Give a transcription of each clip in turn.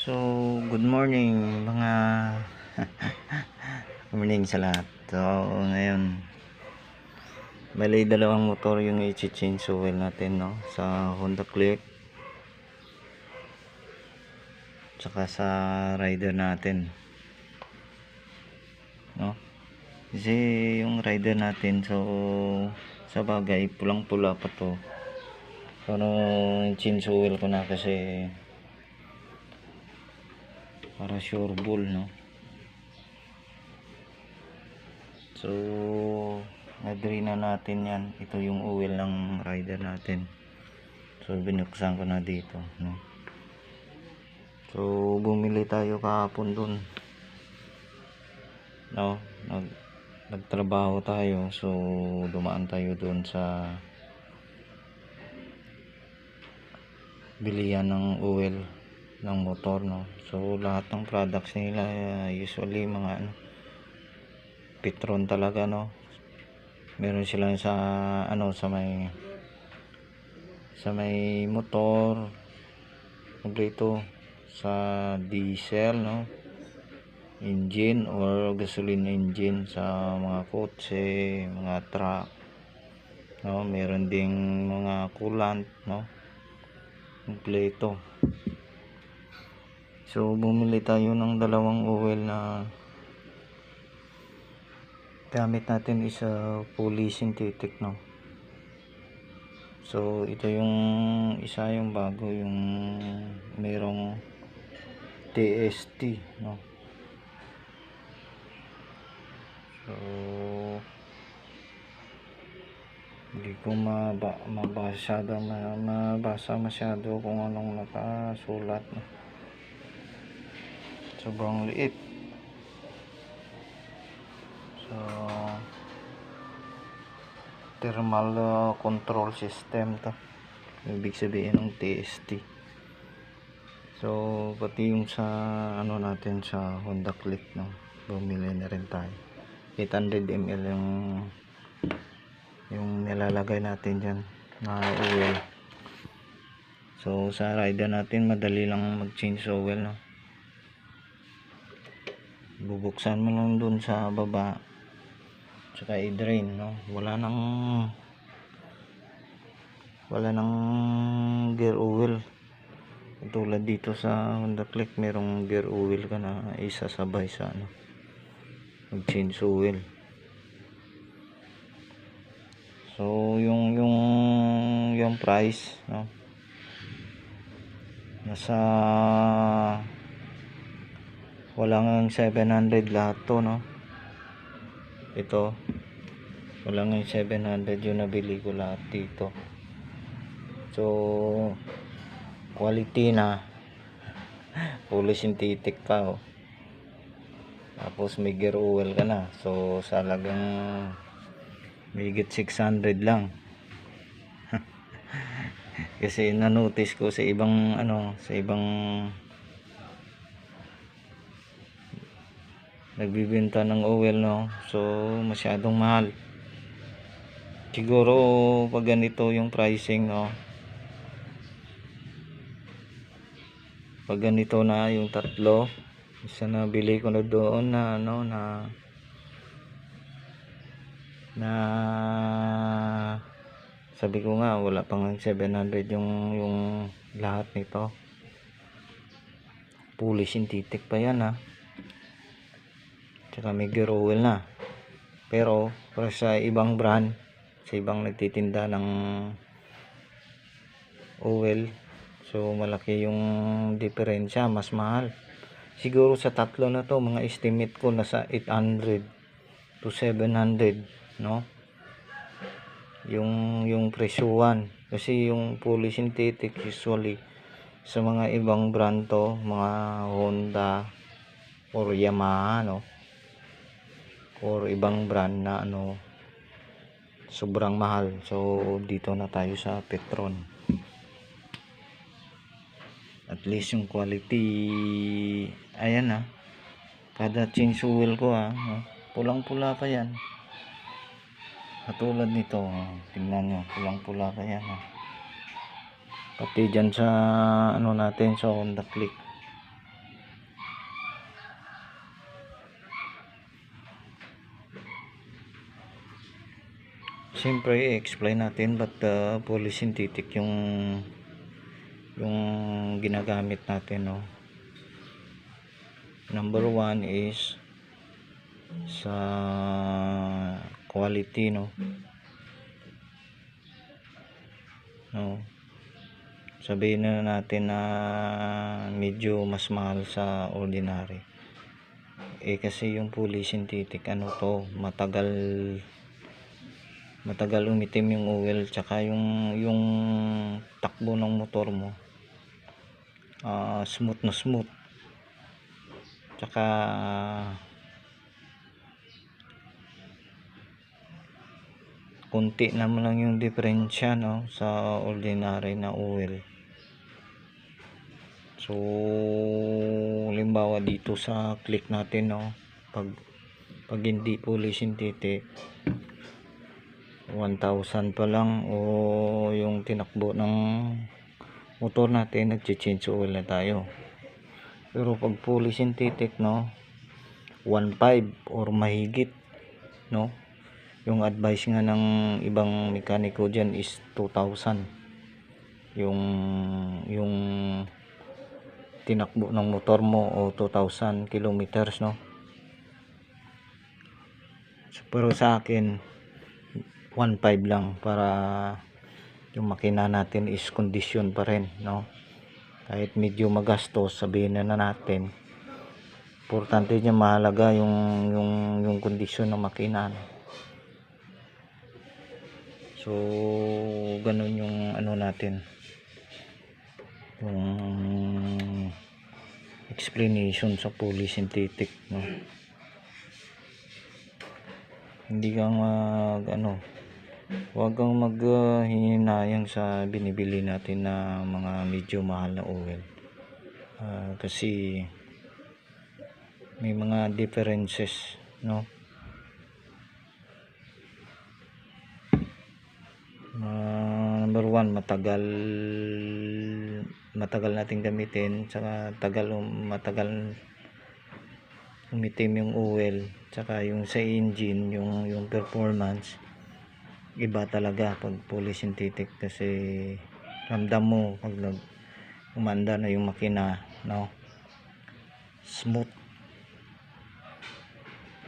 So, good morning mga good morning sa lahat. So, ngayon bali dalawang motor yung i-change oil natin, no, sa Honda Click tsaka sa rider natin, no. Kasi yung rider natin, so sa bagay pulang pula pa to, pero change oil ko na kasi para sure bull, no. So, na-drain na natin yan. Ito yung oil ng rider natin. So, binuksan ko na dito, no. So, bumili tayo kahapon dun, no. Nagtrabaho tayo. So, dumaan tayo dun sa bilihan ng oil ng motor, no. So, lahat ng products nila usually mga Petron talaga, no. Meron sila sa sa may motor kompleto, sa diesel, no, engine or gasoline engine, sa mga kotse, mga truck, no. Meron ding mga coolant, no, kompleto. So bumili tayo ng dalawang oil na gamit natin, is fully synthetic, no. So ito yung isa, yung bago, yung merong TST, no. So hindi ko mabasa masyado kung anong nakasulat, no. Sobrang liit. So thermal control system to, ibig sabihin ng TST. So pati yung sa natin sa Honda Click, no, bumili na rin tayo. 800 ml yung nilalagay natin dyan na oil. So sa rider natin madali lang mag change oil, no. Bubuksan mo lang dun sa baba tsaka i-drain, no. Wala nang gear oil. Tulad dito sa Honda Click, merong gear oil ka na isasabay sa mag change oil. So yung price, no, nasa walang 700 lahat to, no. Ito walang 700 yung nabili ko lahat dito. So quality na, fully synthetic pa, oh. Tapos may gear oil ka na. So sa halagang higit 600 lang. Kasi na-notice ko sa ibang nagbibenta ng oil, no, so masyadong mahal. Siguro pag ganito yung pricing, no, pag ganito na yung tatlo, isa na bili ko na doon na sabi ko nga wala pang 700 yung lahat nito. Fully synthetic pa yan, ha. Tsaka may gear oil na. Pero sa ibang brand, sa ibang nagtitinda ng oil, so malaki yung diferensya, mas mahal. Siguro sa tatlo na to, mga estimate ko nasa 800 to 700, no, yung presyuhan. Kasi yung fully synthetic usually sa mga ibang brand to, mga Honda or Yamaha, no, or ibang brand na sobrang mahal. So dito na tayo sa Petron. At least yung quality, ayan, kada change oil ko, pulang pula pa yan. Katulad nito, tingnan nyo, pulang pula pa yan, pati dyan sa natin sa Honda Click. siyempre i-explain natin ba't fully synthetic yung ginagamit natin, no. Number one is sa quality, no. Sabihin na natin na medyo mas mahal sa ordinary, kasi yung fully synthetic matagal umitim yung oil, tsaka yung takbo ng motor mo smooth na smooth, tsaka konti naman lang yung diferensya, no, sa ordinary na oil. So halimbawa dito sa click natin, no, pag hindi fully synthetic 1,000 pa lang o yung tinakbo ng motor natin, nagche-change oil na tayo. Pero pag fully synthetic, no, 1,500 or mahigit, no. Yung advice nga ng ibang mekaniko dyan is 2,000 yung tinakbo ng motor mo, o 2,000 kilometers, no. Pero sa akin 1,500 lang, para yung makina natin is kondisyon pa rin, no. Kahit medyo magastos, sabihin na natin, importante niya, mahalaga yung kondisyon ng makina. So ganun yung natin, yung explanation sa fully synthetic, no. Hindi kang huwag kang maghihinayang sa binibili natin na mga medyo mahal na oil, kasi may mga differences, no. Number one, matagal natin gamitin, saka matagal umitim yung oil, saka yung sa engine, yung performance iba talaga pag fully synthetic, kasi ramdam mo pag umanda na yung makina, no, smooth,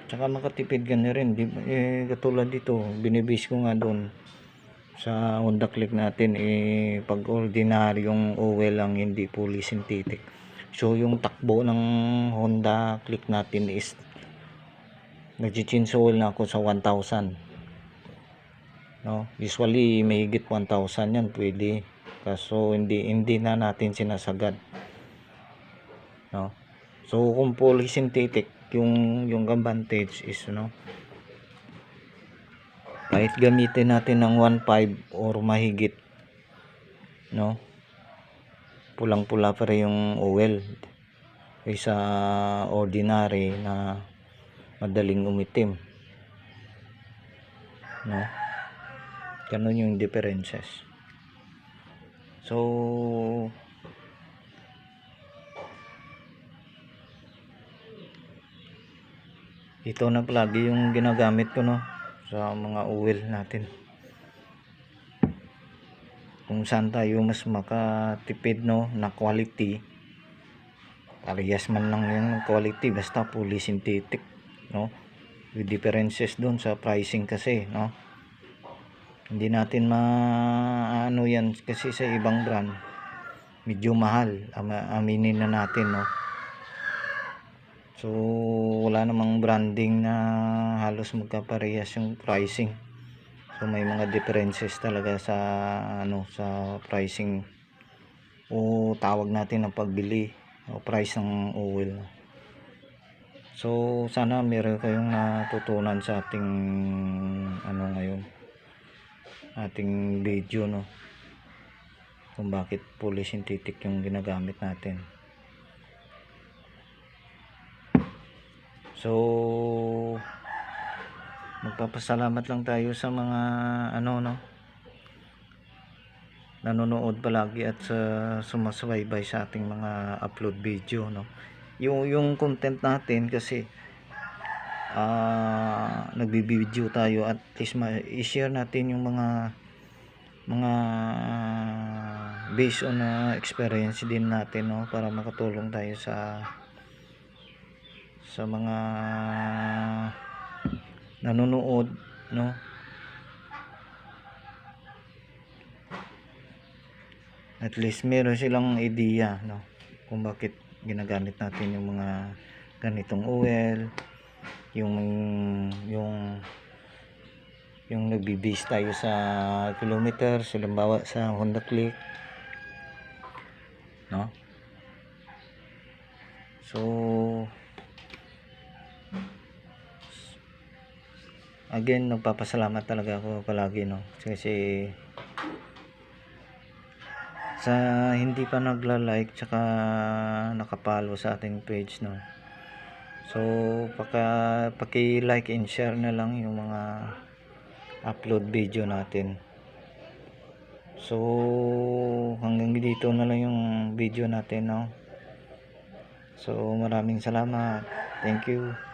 tsaka makatipid ka na rin, katulad dito, binibase ko nga doon sa Honda Click natin, pag ordinary yung oil lang, hindi fully synthetic, so yung takbo ng Honda Click natin is nag-change oil na ako sa 1,000, no. Usually may higit 1,000 yan pwede, kaso hindi na natin sinasagad, no. So kung fully synthetic yung advantage is, no, kahit gamitin natin ng 1,500 or mahigit, no, pulang-pula pa rin yung oil kaysa ordinary na madaling umitim, no. Ganun yung differences. So ito na palagi yung ginagamit ko, no, sa mga oil natin, kung saan tayo mas makatipid, no, na quality, parehas man lang yung quality, basta fully synthetic, no. With differences doon sa pricing kasi, no, hindi natin maano yan, kasi sa ibang brand medyo mahal, aminin na natin, no. So wala namang branding na halos magkaparehas yung pricing, so may mga differences talaga sa sa pricing, o tawag natin ng pagbili o price ng oil. So sana meron kayong natutunan sa ating ngayon, ating video, no, kung bakit fully synthetic yung ginagamit natin. So magpapasalamat lang tayo sa mga nanonood palagi at sumasubaybay sa ating mga upload video, no. Yung content natin kasi nagbibideo tayo, at least i-share natin yung mga based on experience din natin, no, para makatulong tayo sa mga nanonood, no. At least meron silang idea, no, kung bakit ginagamit natin yung mga ganitong oil, yung nagbi-base tayo sa kilometers, halimbawa sa Honda Click, no. So again, nagpapasalamat talaga ako palagi, no, kasi sa hindi pa nagla-like tsaka nakapalo sa ating page, no. So paki-like and share na lang yung mga upload video natin. So hanggang dito na lang yung video natin, no. So maraming salamat. Thank you.